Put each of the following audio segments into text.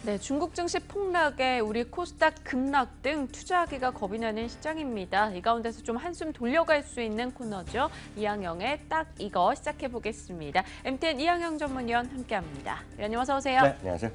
네, 중국 증시 폭락에 우리 코스닥 급락 등 투자하기가 겁이 나는 시장입니다. 이 가운데서 좀 한숨 돌려갈 수 있는 코너죠. 이항영의 딱 이거 시작해 보겠습니다. MTN 이항영 전문위원 함께합니다. 위원님 어서 오세요. 네, 안녕하세요.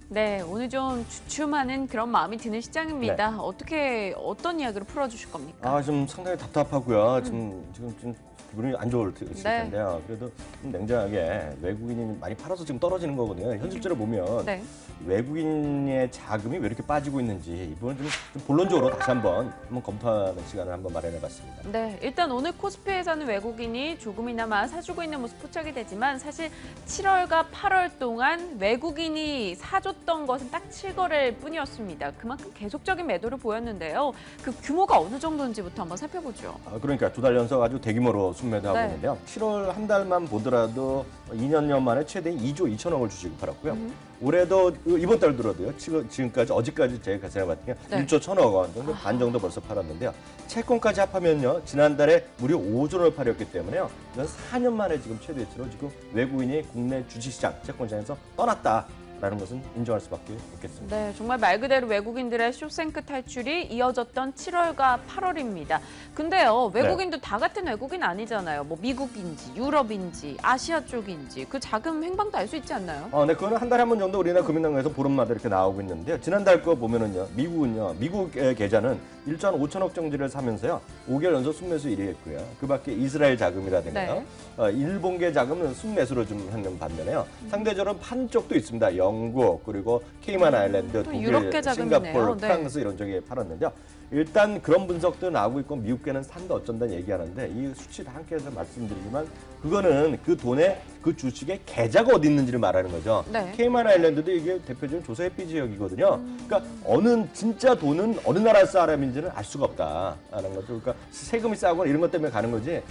네, 오늘 좀 주춤하는 그런 마음이 드는 시장입니다. 네. 어떤 이야기로 풀어주실 겁니까? 좀 상당히 답답하고요. 지금 좀 기분이 안 좋을 텐데요. 그래도 좀 냉정하게 외국인이 많이 팔아서 지금 떨어지는 거거든요. 현실적으로 보면 네. 외국인의 자금이 왜 이렇게 빠지고 있는지 이번은 좀 본론적으로 다시 한번 검토하는 시간을 한번 마련해봤습니다. 네, 일단 오늘 코스피에 사는 외국인이 조금이나마 사주고 있는 모습 포착이 되지만 사실 7월과 8월 동안 외국인이 사줬던 것은 딱 7거래일 뿐이었습니다. 그만큼 계속적인 매도를 보였는데요. 그 규모가 어느 정도인지부터 한번 살펴보죠. 그러니까 두 달 연속 아주 대규모로 순매도하고 있는데요. 7월 한 달만 보더라도 2년여 만에 최대 2조 2천억을 주식을 팔았고요. 올해도 이번 달 들어도요. 지금까지 어제까지 제가 계산해봤더니 1조 1천억 원 정도 반 정도 벌써 팔았는데요. 채권까지 합하면요. 지난달에 무려 5조 원을 팔았기 때문에요. 이건 4년 만에 지금 최대치로 지금 외국인이 국내 주식시장, 채권시장에서 떠났다. 라는 것은 인정할 수밖에 없겠습니다. 네, 정말 말 그대로 외국인들의 쇼생크 탈출이 이어졌던 7월과 8월입니다. 근데요, 외국인도 다 같은 외국인 아니잖아요. 뭐 미국인지, 유럽인지, 아시아 쪽인지 그 자금 행방도 알 수 있지 않나요? 네, 그거는 한 달에 한 번 정도 우리나라 금융당국에서 보름마다 이렇게 나오고 있는데요. 지난달 거 보면은요, 미국의 계좌는 1조 5천억 정지를 사면서요, 5개월 연속 순매수 1위 했고요. 그 밖에 이스라엘 자금이라든가요, 일본계 자금은 순매수로 좀 하는 반면에요. 상대적으로 판 쪽도 있습니다. 영국, 그리고 케이만 아일랜드, 독일, 싱가포르, 프랑스 이런 쪽에 팔았는데요. 일단 그런 분석도 나오고 있고 미국계는 산다 어쩐다 얘기하는데 이 수치 다 함께 해서 말씀드리지만 그거는 그 돈에 그 주식의 계좌가 어디 있는지를 말하는 거죠. 케이만 아일랜드도 이게 대표적인 조세 회피 지역이거든요. 그러니까 진짜 돈은 어느 나라 사람인지는 알 수가 없다라는 거죠. 그러니까 세금이 싸거나 이런 것 때문에 가는 거지.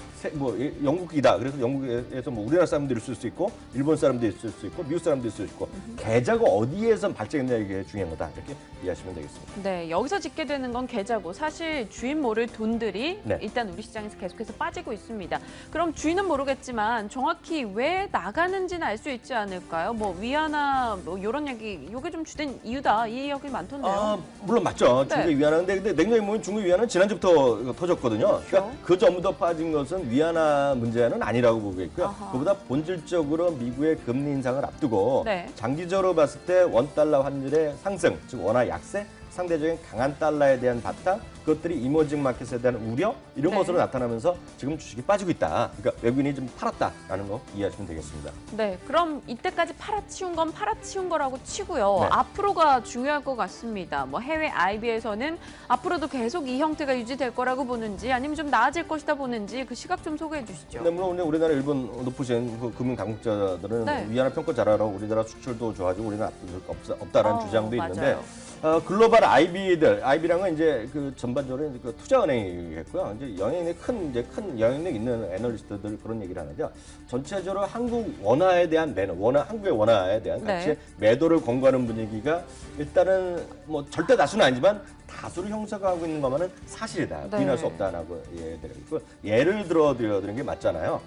영국이다. 그래서 영국에서 뭐 우리나라 사람들이 있을 수 있고 일본 사람들이 있을 수 있고 미국 사람들이 있을 수 있고 계좌가 어디에서 발생했냐 이게 중요한 거다. 이렇게 이해하시면 되겠습니다. 네, 여기서 짓게 되는 건 계좌고 사실 주인 모를 돈들이 일단 우리 시장에서 계속해서 빠지고 있습니다. 그럼 주인은 모르겠지만 정확히 왜 나가는지는 알 수 있지 않을까요? 뭐 위안화 뭐 이런 얘기, 이게 좀 주된 이유다 이 이야기 많던데요. 물론 맞죠. 중국의 위안화인데 근데 냉정히 보면 중국 위안화는 지난주부터 터졌거든요. 그러니까 그 전부터 빠진 것은 위안화 문제는 아니라고 보고 있고요. 그보다 본질적으로 미국의 금리 인상을 앞두고 장기적으로 봤을 때 원달러 환율의 상승, 즉 원화 약세, 상대적인 강한 달러에 대한 바탕, 그것들이 이머징 마켓에 대한 우려 이런 것으로 나타나면서 지금 주식이 빠지고 있다. 그러니까 외국인이 좀 팔았다라는 거 이해하시면 되겠습니다. 네, 그럼 이때까지 팔아치운 건 팔아치운 거라고 치고요. 앞으로가 중요할 것 같습니다. 뭐 해외 IB에서는 앞으로도 계속 이 형태가 유지될 거라고 보는지 아니면 좀 나아질 것이다 보는지 그 시각 좀 소개해 주시죠. 네, 물론 우리나라 일본 높으신 그 금융 당국자들은 위안화 평가 잘하라고 우리나라 수출도 좋아지고 우리는 없다라는 주장도 있는데 글로벌 IB랑은 이제 그 전반적으로 이제 그 투자은행이겠고요. 이제 큰 영향력 있는 애널리스트들 그런 얘기를 하는데요. 전체적으로 한국의 원화에 대한 같이 매도를 권고하는 분위기가 일단은 뭐 절대 다수는 아니지만 다수를 형성하고 있는 것만은 사실이다. 부인할 수 없다라고 예를 들어드리는 게 맞잖아요.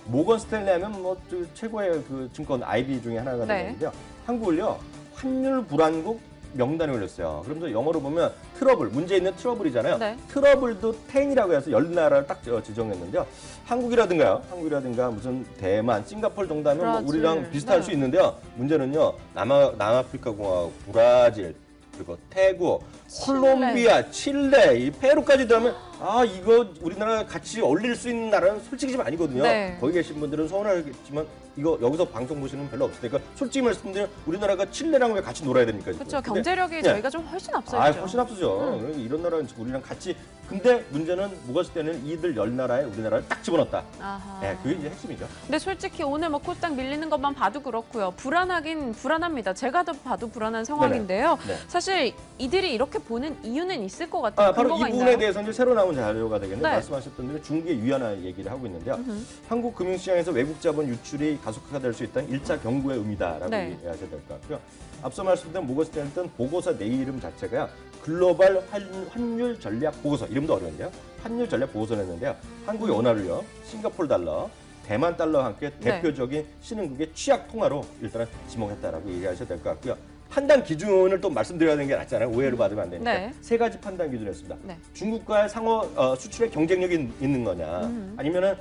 모건 스탠리 하면 뭐 최고의 그 증권 IB 중에 하나가 되는데요. 한국을요 환율 불안국 명단에 올렸어요. 그러면서 영어로 보면 트러블, 문제 있는 트러블이잖아요. 트러블도 10이라고 해서 10나라를 딱 지정했는데요. 한국이라든가 무슨 대만, 싱가포르 정도 하면 뭐 우리랑 비슷할 수 있는데요. 문제는요. 남아프리카 공화국, 브라질, 그리고 태국, 콜롬비아, 칠레, 이 페루까지 들어가면 이거 우리나라 같이 어울릴 수 있는 나라는 솔직히 좀 아니거든요. 거기 계신 분들은 서운하겠지만 이거 여기서 방송 보시는 분 별로 없으니까 솔직히 말씀드리면 우리나라가 칠레랑 왜 같이 놀아야 됩니까? 그렇죠. 경제력이 저희가 좀 훨씬 앞서죠. 훨씬 앞서죠. 이런 나라는 우리랑 같이. 근데 문제는 뭐가 때는 이들 10나라에 우리나라를 딱 집어넣었다. 그게 이제 핵심이죠. 근데 솔직히 오늘 뭐 코스닥 밀리는 것만 봐도 그렇고요. 불안하긴 불안합니다. 제가 봐도 불안한 상황인데요. 사실 이들이 이렇게 보는 이유는 있을 것 같아요. 바로 이 부분에 대해서 이제 새로 나온 자료가 되겠는데 말씀하셨던 대로 중국의 위안화 얘기를 하고 있는데요. 한국 금융시장에서 외국 자본 유출이 가속화될 수 있다는 1차 경고의 의미다라고 이해하셔야 될 것 같고요. 앞서 말씀드린 모건 스탠리 보고서 내 이름 자체가 글로벌 환율 전략 보고서, 이름도 어려운데요. 환율 전략 보고서를 했는데요. 한국의 원화를요, 싱가포르 달러, 대만 달러와 함께 대표적인 신흥국의 취약 통화로 일단은 지목했다라고 이해하셔야 될 것 같고요. 판단 기준을 또 말씀드려야 되는 게 낫잖아요. 오해를 받으면 안 되니까. 네. 세 가지 판단 기준이었습니다. 네. 중국과의 상호 수출의 경쟁력이 있는 거냐, 아니면은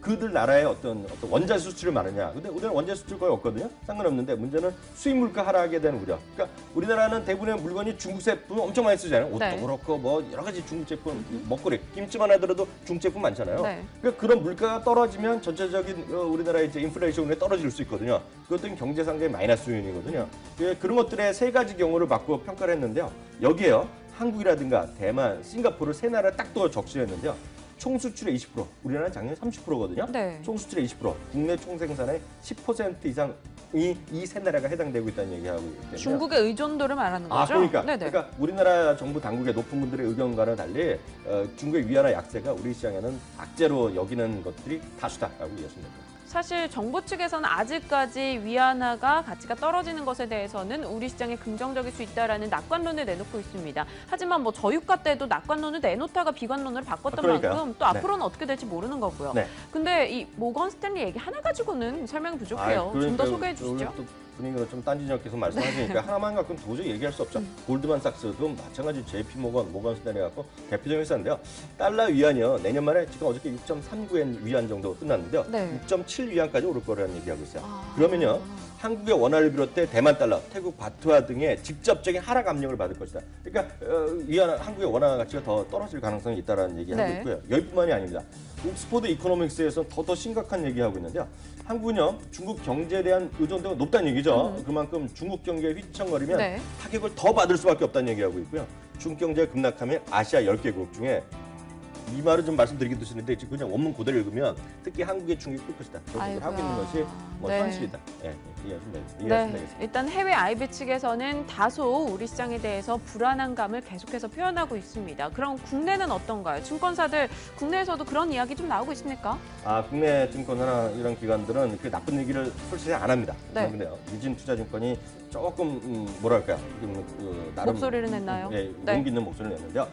그들 나라의 어떤 원자 수출을 많으냐. 근데 우리는 원자 수출 거의 없거든요. 상관없는데 문제는 수입 물가 하락에 대한 우려. 그러니까 우리나라는 대부분의 물건이 중국 제품 엄청 많이 쓰잖아요. 옷도 네. 그렇고 뭐 여러 가지 중국 제품, 먹거리, 김치만 하더라도 중국 제품 많잖아요. 네. 그러니까 그런 물가가 떨어지면 전체적인 우리나라의 이제 인플레이션이 떨어질 수 있거든요. 그것도 경제 상당히 마이너스 요인이거든요. 그런 것들의 세 가지 경우를 받고 평가를 했는데요. 여기에요. 한국이라든가 대만, 싱가포르 세 나라 딱 또 적시했는데요. 총 수출의 20%, 우리나라는 작년 30%거든요. 네. 총 수출의 20%, 국내 총 생산의 10% 이상이 이 세 나라가 해당되고 있다는 얘기하고 있기 때문에 중국의 의존도를 말하는 거죠? 그러니까, 네네. 그러니까 우리나라 정부 당국의 높은 분들의 의견과는 달리 중국의 위안화 약세가 우리 시장에는 악재로 여기는 것들이 다수다라고 이해하시면 됩니다. 사실 정부 측에서는 아직까지 위안화가 가치가 떨어지는 것에 대해서는 우리 시장에 긍정적일 수 있다라는 낙관론을 내놓고 있습니다. 하지만 뭐 저유가 때도 낙관론을 내놓다가 비관론으로 바꿨던 만큼 또 앞으로는 어떻게 될지 모르는 거고요. 네. 근데 이 모건 스탠리 얘기 하나 가지고는 설명이 부족해요. 좀 더 소개해 주시죠. 분위기가 좀 딴지적 계속 말씀하시니까 하나만 갖고는 도저히 얘기할 수 없죠. 골드만삭스도 마찬가지 JP 모건 스탠리 갖고 대표적인 회사인데요. 달러 위안이요. 내년 말에 지금 어저께 6.39엔 위안 정도 끝났는데요. 네. 6.7 위안까지 오를 거라는 얘기하고 있어요. 그러면요. 한국의 원화를 비롯해 대만 달러, 태국 바트화 등의 직접적인 하락 압력을 받을 것이다. 그러니까 한국의 원화 가치가 더 떨어질 가능성이 있다는 얘기하고 네. 있고요. 여기뿐만이 아닙니다. 옥스포드 이코노믹스에서 더 심각한 얘기하고 있는데요. 한국은요, 중국 경제에 대한 의존도가 높다는 얘기죠. 그만큼 중국 경기에 휘청거리면 네. 타격을 더 받을 수밖에 없다는 얘기하고 있고요. 중국 경제가 급락하면 아시아 10개국 중에 이 말은 좀 말씀드리기도 싫은데 지금 그냥 원문 그대로 읽으면 특히 한국의 충격이 클 것이다. 결국을 하고 있는 것이 뭐 네. 현실이다. 예, 이해하시면 네, 되겠습니다. 일단 해외 IB 측에서는 다소 우리 시장에 대해서 불안한 감을 계속해서 표현하고 있습니다. 그럼 국내는 어떤가요? 증권사들 국내에서도 그런 이야기 좀 나오고 있습니까? 국내 증권사나 이런 기관들은 그 나쁜 얘기를 솔직히 안 합니다. 네. 그런데요, 유진투자증권이 조금 뭐랄까요, 나름 목소리를 냈나요? 예, 네. 용기 있는 목소리를 냈는데요.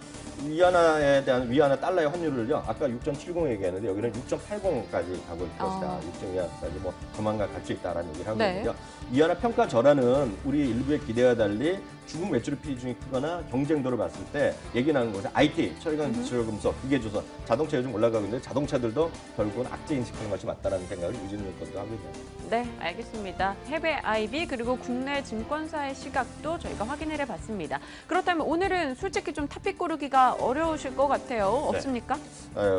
위안화에 대한 위안화 달러의 환율을요, 아까 6.70 얘기했는데 여기는 6.80까지 가고 있을 것이다. 6.2까지 뭐 조만간 갈 수 있다라는 얘기를 하고 네. 있는데요. 위안화 평가 전환은 우리 일부의 기대와 달리 중국 매출 비중이 크거나 경쟁도를 봤을 때 얘기 나는 것은 IT, 철강, 기술금속, 기계조선, 자동차 요즘 올라가고 있는데 자동차들도 결국은 악재 인식하는 것이 맞다라는 생각을 유진증권도 하고 있네요. 네, 알겠습니다. 해외 IB 그리고 국내 증권사의 시각도 저희가 확인을 해봤습니다. 그렇다면 오늘은 솔직히 좀 탑픽 고르기가 어려우실 것 같아요. 없습니까?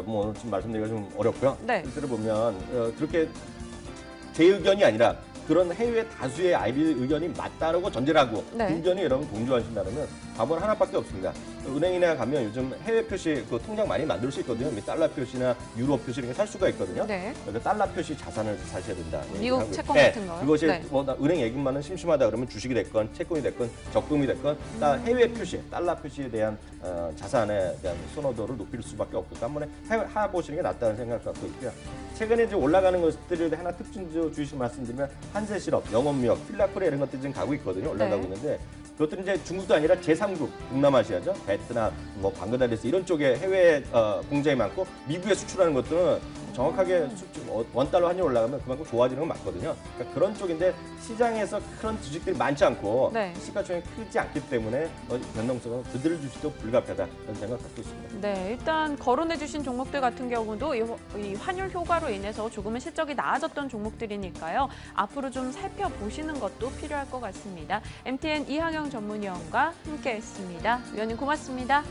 뭐 오늘 좀 말씀드리기가 좀 어렵고요. 네. 실제로 보면 그렇게 제 의견이 아니라 그런 해외 다수의 IB 의견이 맞다라고 전제를 하고 네. 의견이 여러분 공조하신다면 답은 하나밖에 없습니다. 은행이나 가면 요즘 해외 표시 그 통장 많이 만들 수 있거든요. 달러 표시나 유로 표시 이런 게 살 수가 있거든요. 네. 그래서 달러 표시 자산을 사셔야 된다. 미국 채권 같은 거요? 그것이 네. 뭐 은행 예금만은 심심하다 그러면 주식이 됐건 채권이 됐건 적금이 됐건 해외 표시, 달러 표시에 대한 자산에 대한 선호도를 높일 수밖에 없고 한번에 해보시는 게 낫다는 생각을 갖고 있고요. 최근에 이제 올라가는 것들을 하나 특징 주시 말씀드리면 한세실업, 영업무역, 필라코리아 이런 것들이 지금 가고 있거든요. 올라가고 네. 있는데 그것들은 이제 중국도 아니라 제3국, 동남아시아죠. 베트남, 뭐 방글라데시 이런 쪽에 해외 공장이 많고 미국에 수출하는 것들은 정확하게 원달러 환율 올라가면 그만큼 좋아지는 건 맞거든요. 그러니까 그런 쪽인데 시장에서 그런 주식들이 많지 않고 네. 시가총액이 크지 않기 때문에 변동성은 그들 주식도 불가피하다 이런 생각 갖고 있습니다. 네, 일단 거론해 주신 종목들 같은 경우도 이 환율 효과로 인해서 조금은 실적이 나아졌던 종목들이니까요. 앞으로 좀 살펴보시는 것도 필요할 것 같습니다. MTN 이항영 전문위원과 함께했습니다. 위원님 고맙습니다.